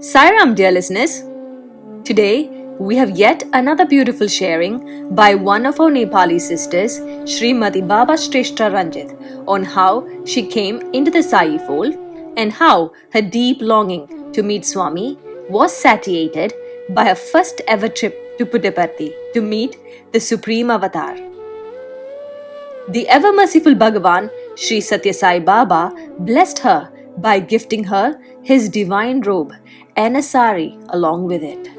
Sairam, dear listeners. Today, we have yet another beautiful sharing by one of our Nepali sisters, Srimati Baba Shrestha Ranjit, on how she came into the Sai fold and how her deep longing to meet Swami was satiated by her first ever trip to Puttaparthi to meet the Supreme Avatar. The ever merciful Bhagavan, Sri Satya Sai Baba, blessed her by gifting her his divine robe and a sari along with it.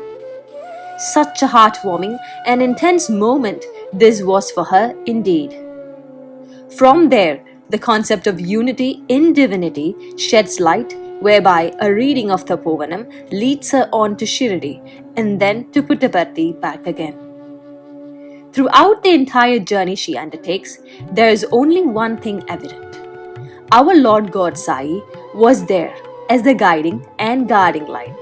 Such a heartwarming and intense moment this was for her indeed. From there, the concept of unity in divinity sheds light, whereby a reading of Tapovanam leads her on to Shirdi and then to Puttaparthi back again. Throughout the entire journey she undertakes, there is only one thing evident. Our Lord God Sai was there as the guiding and guarding light.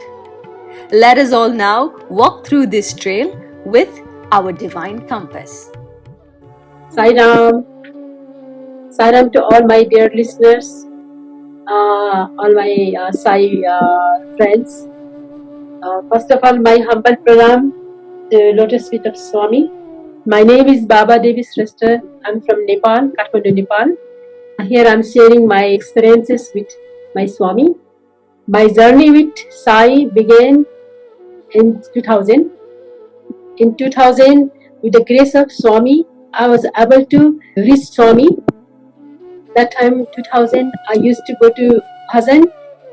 Let us all now walk through this trail with our divine compass. Sairam. Sairam to all my dear listeners, all my Sai friends. First of all, my humble pranam to Lotus feet of Swami. My name is Baba Devi Shrestha. I'm from Nepal, Kathmandu, Nepal. Here I'm sharing my experiences with my Swami. My journey with Sai began in 2000. In 2000, with the grace of Swami, I was able to reach Swami. That time, 2000, I used to go to Bhajan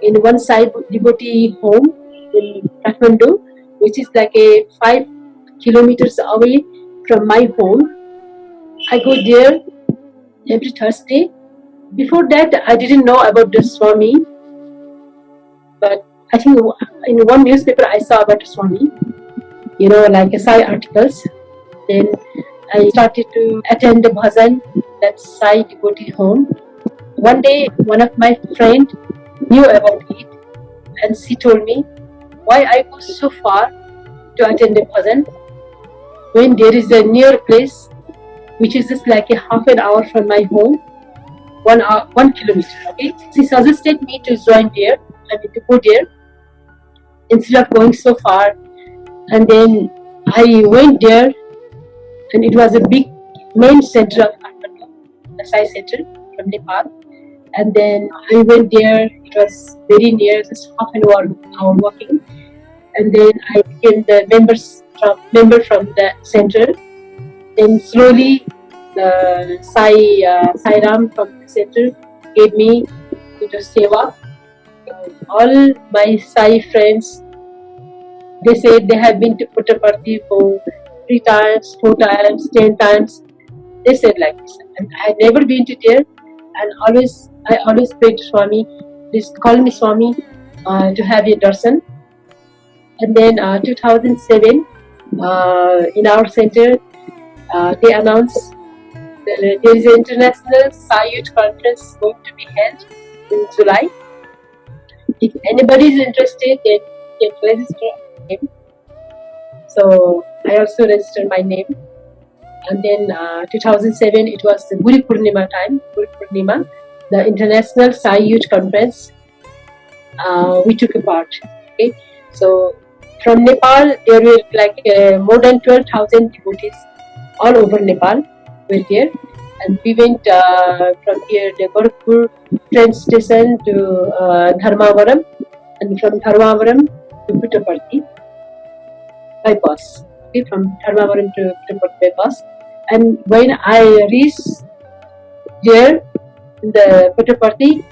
in one Sai devotee home in Kathmandu, which is like a 5 kilometers away from my home. I go there every Thursday. Before that, I didn't know about the Swami, but I think in one newspaper I saw about Swami, like Sai articles. Then I started to attend the bhajan, that Sai devotee home. One day, one of my friends knew about it, and she told me, why I go so far to attend the bhajan when there is a near place which is just like a half an hour from my home, 1 kilometer. Okay, she suggested me to join there. I mean to go there instead of going so far. And then I went there, and it was a big main center of Kathmandu, the Sai center from Nepal. And then I went there. It was very near, just half an hour walking. And then I became the member from the center. Then slowly the Sairam from the center gave me to the seva. All my Sai friends, they said they have been to Puttaparthi for 3 times, 4 times, 10 times. They said like this. And I had never been to there, and I always prayed to Swami, please call me Swami to have a darshan. And then 2007, in our center, they announced that there is an international Sai Youth Conference going to be held in July. If anybody is interested, they can register name. So I also registered my name. And then 2007, it was the Guru Purnima time, the International Sai Youth Conference. We took a part. Okay, so from Nepal, there were like more than 12,000 devotees all over Nepal were there. And we went from here, the Gorakhpur train station to Dharmavaram, and from Dharmavaram to Puttaparthi by bus. Okay, from Dharmavaram to Puttaparthi by bus. And when I reached there in the Puttaparthi,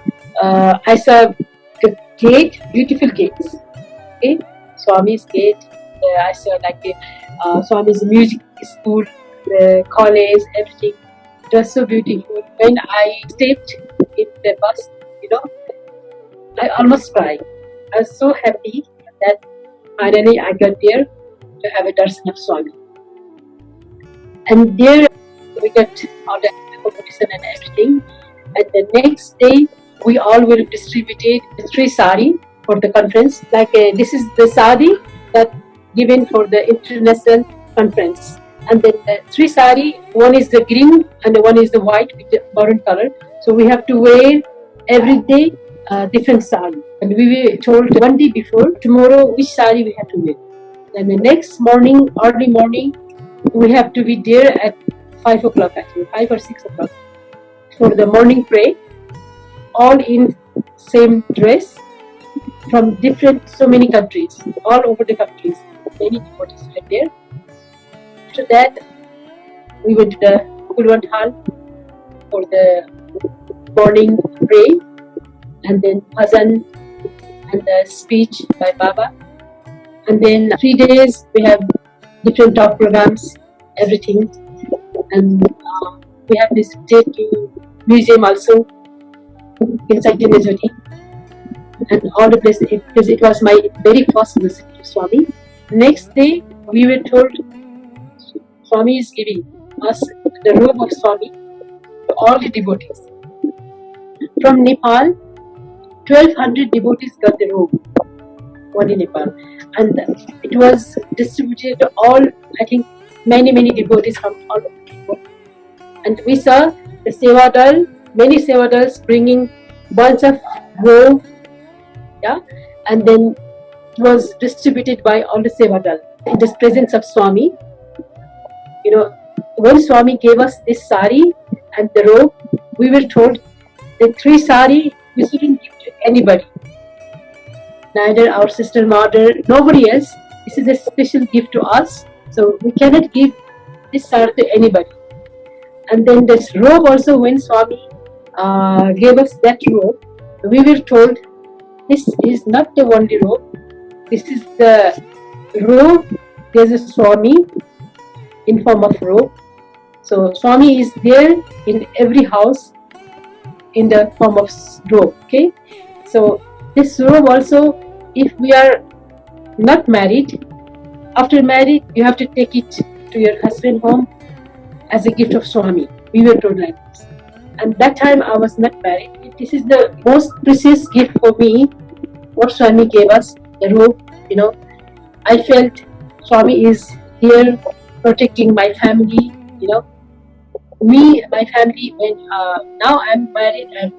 I saw the gate, beautiful gates. Okay, Swami's gate. I saw like Swami's music school, the college, everything. It was so beautiful. When I stepped in the bus, I almost cried. I was so happy that finally I got there to have a darshan of Swami. And there we got all the accommodation and everything. And the next day, we all will distributed 3 sari for the conference. Like this is the sari that given for the international conference. And then the 3 sari, one is the green and one is the white with the maroon color. So we have to wear every day different sari. And we were told one day before, tomorrow which sari we have to wear. Then the next morning, early morning, we have to be there at 5 o'clock actually, 5 or 6 o'clock for the morning prayer, all in same dress from different, so many countries, all over the countries. Many devotees were there. After that, we went to the Kulwant Hall for the morning prayer, and then bhajan and the speech by Baba. And then 3 days we have different talk programs, everything. And we have visited to museum also inside the Mejoti. And all the places, because it was my very first visit to Swami. Next day, we were told Swami is giving us the robe of Swami to all the devotees. From Nepal, 1200 devotees got the robe, one in Nepal. And it was distributed to all, I think, many devotees from all over the world. And we saw the Sevadal, many Sevadals bringing bunch of robe, yeah, and then it was distributed by all the Sevadal in the presence of Swami. You know, when Swami gave us this sari and the robe, we were told the 3 sari we shouldn't give to anybody. Neither our sister mother, nobody else. This is a special gift to us. So we cannot give this sari to anybody. And then this robe also, when Swami gave us that robe, we were told this is not the only robe. This is the robe. There's a Swami in form of robe. So Swami is there in every house in the form of robe. Okay. So this robe also, if we are not married, after married, you have to take it to your husband home as a gift of Swami. We were told like this. And that time I was not married. This is the most precious gift for me, what Swami gave us, the robe. You know, I felt Swami is here protecting my family. You know, me, my family. When now I'm married and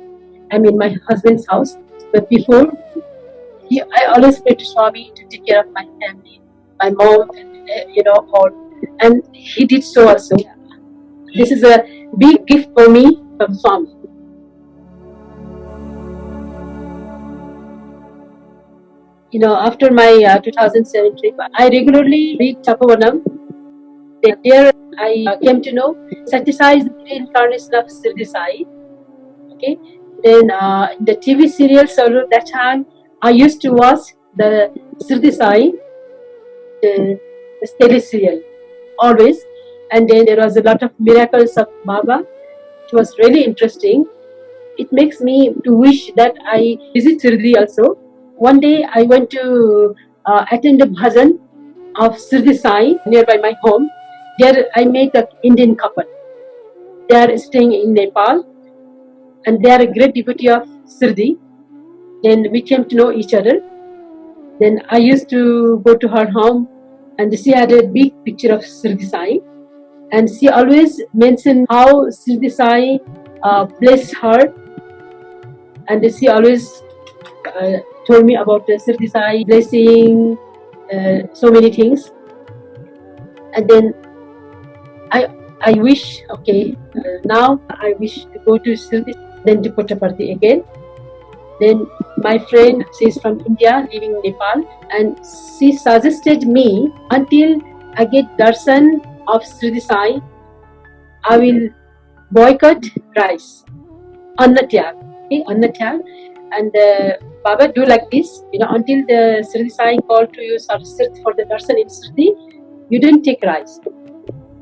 I'm in my husband's house, but before, I always prayed to Swami to take care of my family, my mom, and you know, all. And he did so also. This is a big gift for me from Swami. You know, after my 2007 trip, I regularly read Tapavanam. There I came to know Satya Sai is the reincarnation of Siddhi Sai. Okay. Then the TV serials at that time, I used to watch the Siddhi Sai, the tele serial, always. And then there was a lot of miracles of Baba. It was really interesting. It makes me to wish that I visit Sirdhi also. One day I went to attend a bhajan of Sirdhi Sai nearby my home. There I met an Indian couple. They are staying in Nepal and they are a great devotee of Sirdhi. Then we came to know each other. Then I used to go to her home and she had a big picture of Sirdhi Sai. And she always mentioned how Siddhi Sai blessed her, and she always told me about the Siddhi Sai blessing, so many things. And then I wish, okay, now I wish to go to Siddhi, then to Puttaparthi again. Then my friend, she is from India, living in Nepal, and she suggested me until I get darshan of Siddhi Sai, I will boycott rice, Anna Tyag, okay, Anna Tyag. And Baba, do like this, you know, until the Siddhi Sai called to you for the darshan in Siddhi, you don't take rice.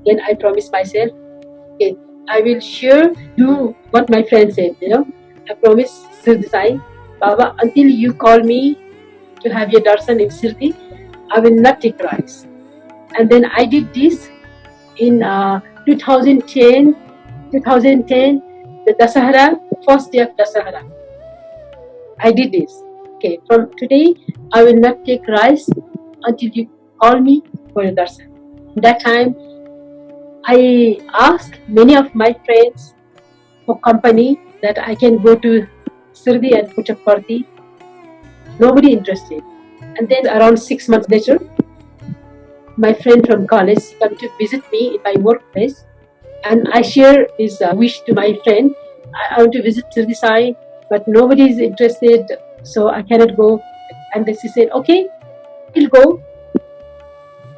Then I promised myself, okay, I will sure do what my friend said, you know. I promised Siddhi Sai, Baba, until you call me to have your darshan in Siddhi, I will not take rice. And then I did this. In 2010, the Dasahara, first day of Dasahara, I did this. Okay, from today, I will not take rice until you call me for a darshan. That time, I asked many of my friends for company that I can go to Sirdi and Puttaparthi. Nobody interested. And then around 6 months later, my friend from college come to visit me in my workplace, and I share this wish to my friend. I want to visit Sirdi Sai, but nobody is interested, so I cannot go. And then she said, "Okay, we'll go."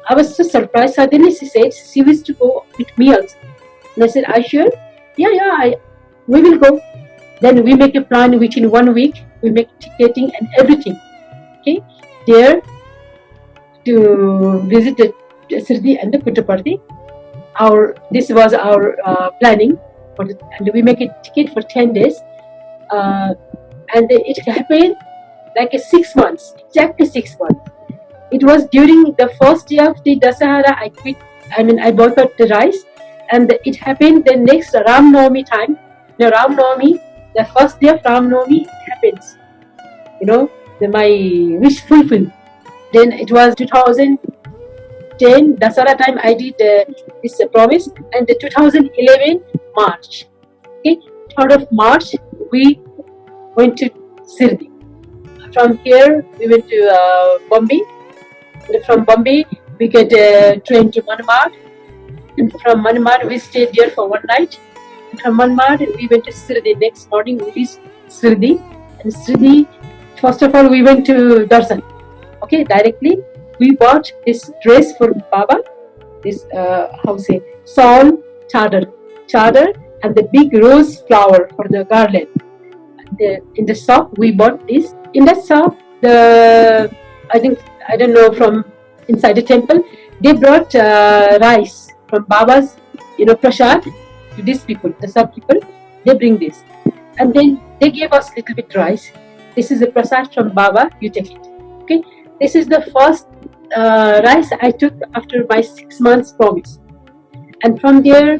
I was so surprised. Suddenly she said she wished to go with me also. And I said, "Are you sure?" Yeah, we will go. Then we make a plan within 1 week. We make ticketing and everything. Okay, there to visit the Sirdi and the Puttaparthi. This was our planning, and we make a ticket for 10 days. And it happened like 6 months, exactly 6 months. It was during the first day of the Dasahara. I boycott the rice, and it happened the next Ram Navami time. The Ram Navami, the first day of Ram Navami, it happens. My wish fulfilled. Then it was 2010 Dasara time. I did this promise, and the 2011 March. Okay, 3rd of March we went to Sirdi. From here we went to Bombay. And from Bombay we get a train to Manmad. And from Manmad we stayed there for one night. And from Manmad we went to Sirdi. Next morning we reached Sirdi. And Sirdi, first of all we went to Darshan. Okay, directly we bought this dress for Baba. This shawl, chadar, and the big rose flower for the garland. In the shop we bought this. In that shop, I don't know, from inside the temple, they brought rice from Baba's, prasad to these people, the shop people. They bring this, and then they gave us little bit rice. This is a prasad from Baba. You take it. Okay, this is the first rice I took after my 6 months promise. And from there,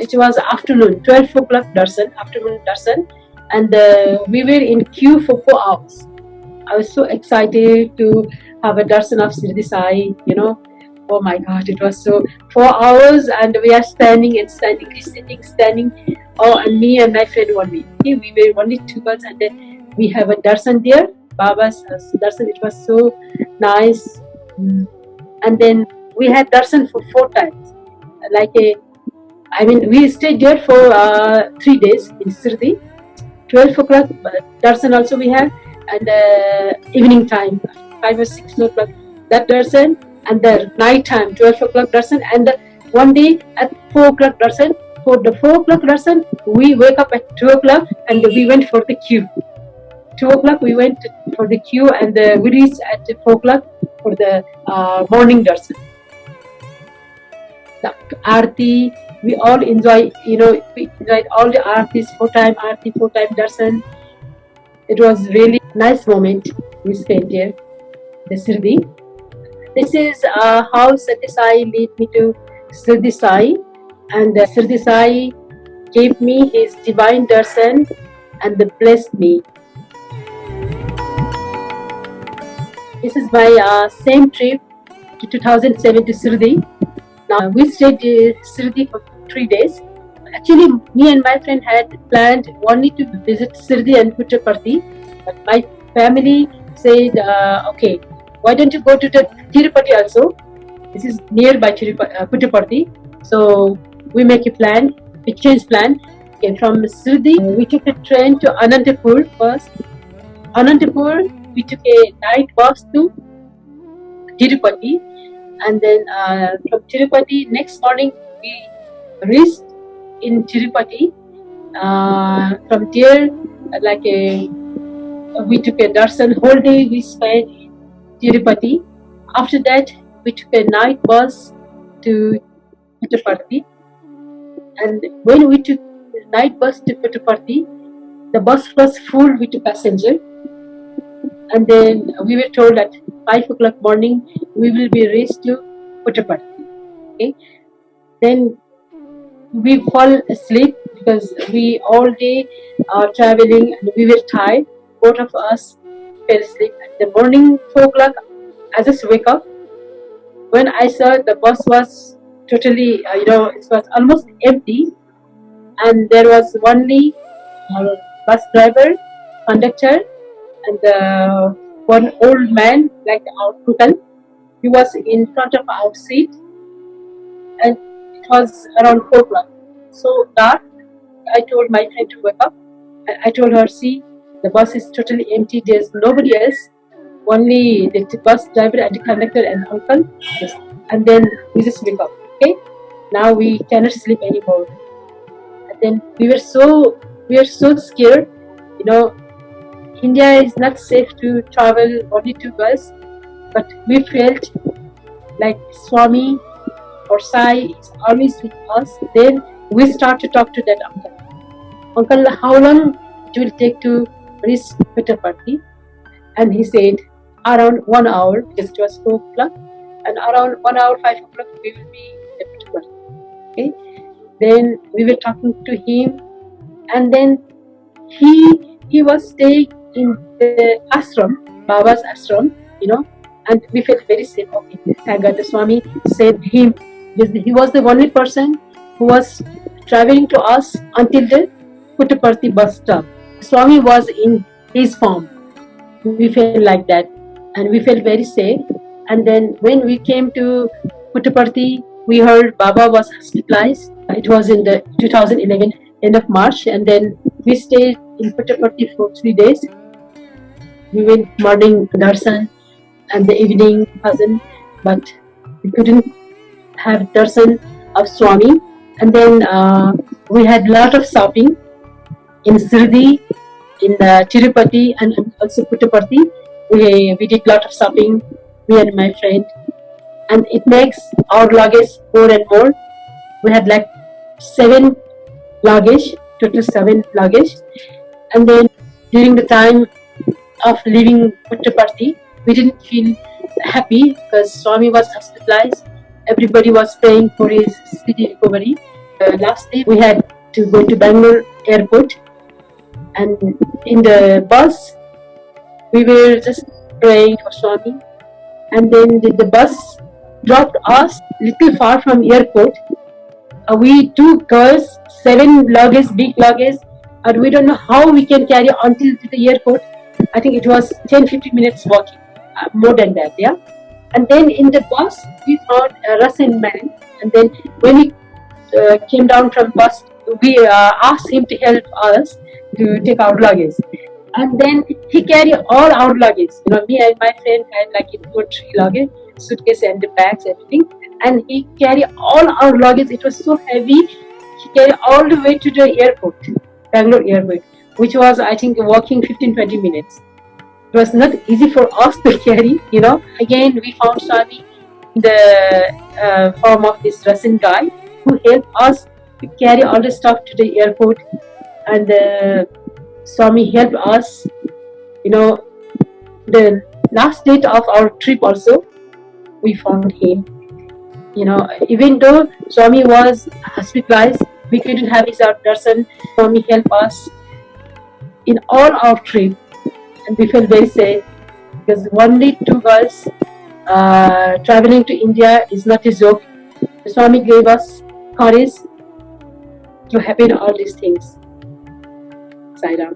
it was afternoon, 12 o'clock afternoon darshan, and we were in queue for 4 hours. I was so excited to have a darshan of Sirdi Sai, Oh my God, it was so 4 hours, and we are standing, standing. Oh, and me and my friend only. Okay, we were only 2 girls, and then we have a darshan there, Baba's darshan. It was so nice. And then we had darshan for 4 times. We stayed there for 3 days in Sirdi. 12 o'clock darshan also we had, and evening time, 5 or 6 o'clock that darshan, and the night time, 12 o'clock darshan, and one day at 4 o'clock darshan. For the 4 o'clock darshan, we wake up at 2 o'clock and we went for the queue. 2 o'clock we went for the queue, and we reached at 4 o'clock for the morning darshan. The aarti, we all enjoy, we enjoyed all the aartis, 4 time aarti, 4 time darshan. It was really nice moment we spent here, the Sirdi. This is how Sirdi Sai led me to Sirdi Sai, and Sirdi Sai gave me his divine darshan and blessed me. This is my same trip to 2007 to Sirdi. Now we stayed in Sirdi for 3 days. Actually, me and my friend had planned only to visit Sirdi and Puttaparthi, but my family said, okay, why don't you go to the Tirupati also? This is nearby Puttaparthi. So we make a plan, we change plan. Okay, from Sirdi, we took a train to Anantapur first. Anantapur, we took a night bus to Tirupati, and then from Tirupati, next morning we reached in Tirupati. From there, we took a darshan. Whole day we spent in Tirupati. After that, we took a night bus to Puttaparthi. And when we took the night bus to Puttaparthi, the bus was full with passengers. And then we were told at 5 o'clock morning we will be reached to Puttaparthi. Okay. Then we fall asleep because we all day are traveling and we were tired. Both of us fell asleep. At the morning 4 o'clock, I just wake up. When I saw the bus was totally, it was almost empty, and there was only bus driver conductor and one old man, like our uncle. He was in front of our seat, and it was around 4 o'clock. So dark. I told my friend to wake up. I told her, see, the bus is totally empty. There's nobody else. Only the bus driver and the conductor and uncle. Yes. And then we just wake up. Okay. Now we cannot sleep anymore. And then we were so scared. You know, India is not safe to travel only to girls, but we felt like Swami or Sai is always with us. Then we start to talk to that uncle. Uncle, how long it will take to reach Puttaparthi? And he said around 1 hour, because it was 4 o'clock, and around 1 hour, 5 o'clock we will be at Puttaparthi. Okay. Then we were talking to him, and then he was staying in the ashram, Baba's ashram, and we felt very safe. Okay, thank God the Swami saved him. He was the only person who was traveling to us until the Puttaparthi bus stop. Swami was in his form. We felt like that, and we felt very safe. And then when we came to Puttaparthi, we heard Baba was hospitalized. It was in the 2011 end of March, and then we stayed in Puttaparthi for 3 days. We went morning darshan and the evening bhajan, but we couldn't have darshan of Swami. And then we had lot of shopping in Sirdi, in Tirupati, and also Puttaparthi. We did lot of shopping, me and my friend, and it makes our luggage more and more. We had like 7 luggage, total 7 luggage. And then during the time of leaving Puttaparthi, we didn't feel happy because Swami was hospitalized. Everybody was praying for his speedy recovery. Last day we had to go to Bangalore airport, and in the bus we were just praying for Swami, and then the bus dropped us little far from airport. We 2 girls, 7 luggage, big luggage, and we don't know how we can carry until to the airport. I think it was 10-15 minutes walking, more than that, yeah. And then in the bus we found a Russian man, and then when he came down from bus, we asked him to help us to take our luggage. And then he carried all our luggage. Me and my friend had like 2 or 3 luggage, suitcase and the bags, everything. And he carried all our luggage. It was so heavy. He carried all the way to the airport, Bangalore airport, which was, I think, walking 15-20 minutes. It was not easy for us to carry, Again, we found Swami in the form of this Russian guy who helped us to carry all the stuff to the airport. And Swami helped us, the last date of our trip also, we found him. Even though Swami was hospitalized, we couldn't have his darshan. Swami helped us in all our trip, and we felt very safe because only 2 girls traveling to India is not a joke. Swami gave us courage to happen all these things. Sai Ram.